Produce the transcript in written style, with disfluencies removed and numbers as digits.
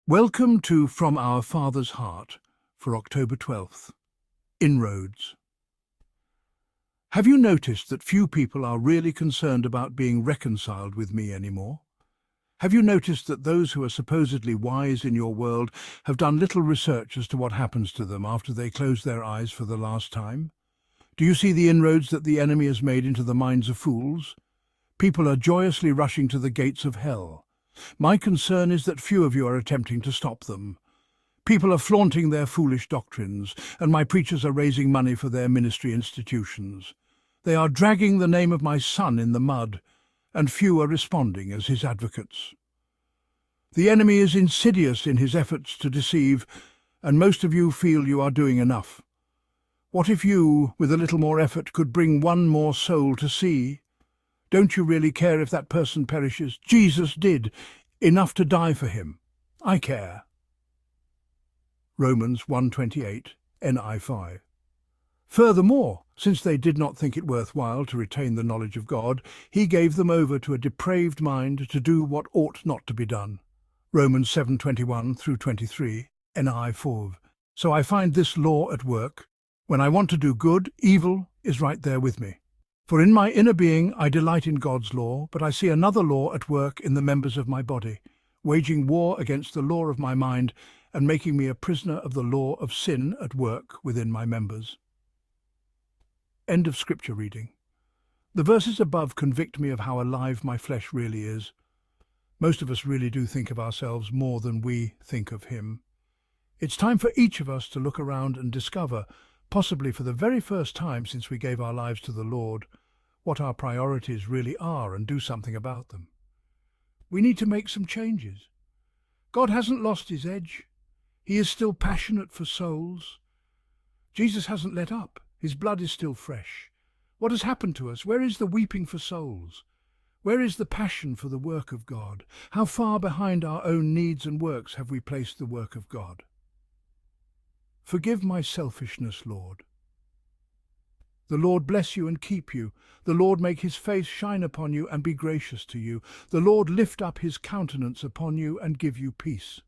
Welcome to From Our Father's Heart for October 12th. Inroads. Have you noticed that few people are really concerned about being reconciled with me anymore? Have you noticed that those who are supposedly wise in your world have done little research as to what happens to them after they close their eyes for the last time? Do you see the inroads that the enemy has made into the minds of fools? People are joyously rushing to the gates of hell. My concern is that few of you are attempting to stop them. People are flaunting their foolish doctrines, and my preachers are raising money for their ministry institutions. They are dragging the name of my son in the mud, and few are responding as his advocates. The enemy is insidious in his efforts to deceive, and most of you feel you are doing enough. What if you, with a little more effort, could bring one more soul to see? Don't you really care if that person perishes? Jesus did, enough to die for him. I care. Romans 1:28, NI 5. Furthermore, since they did not think it worthwhile to retain the knowledge of God, he gave them over to a depraved mind to do what ought not to be done. Romans 7:21 through 23, NI 4. So I find this law at work. When I want to do good, evil is right there with me. For in my inner being I delight in God's law, but I see another law at work in the members of my body, waging war against the law of my mind and making me a prisoner of the law of sin at work within my members. End of scripture reading. The verses above convict me of how alive my flesh really is. Most of us really do think of ourselves more than we think of Him. It's time for each of us to look around and discover, possibly for the very first time since we gave our lives to the Lord, what our priorities really are and do something about them. We need to make some changes. God hasn't lost his edge. He is still passionate for souls. Jesus hasn't let up. His blood is still fresh. What has happened to us? Where is the weeping for souls? Where is the passion for the work of God? How far behind our own needs and works have we placed the work of God? Forgive my selfishness, Lord. The Lord bless you and keep you. The Lord make his face shine upon you and be gracious to you. The Lord lift up his countenance upon you and give you peace.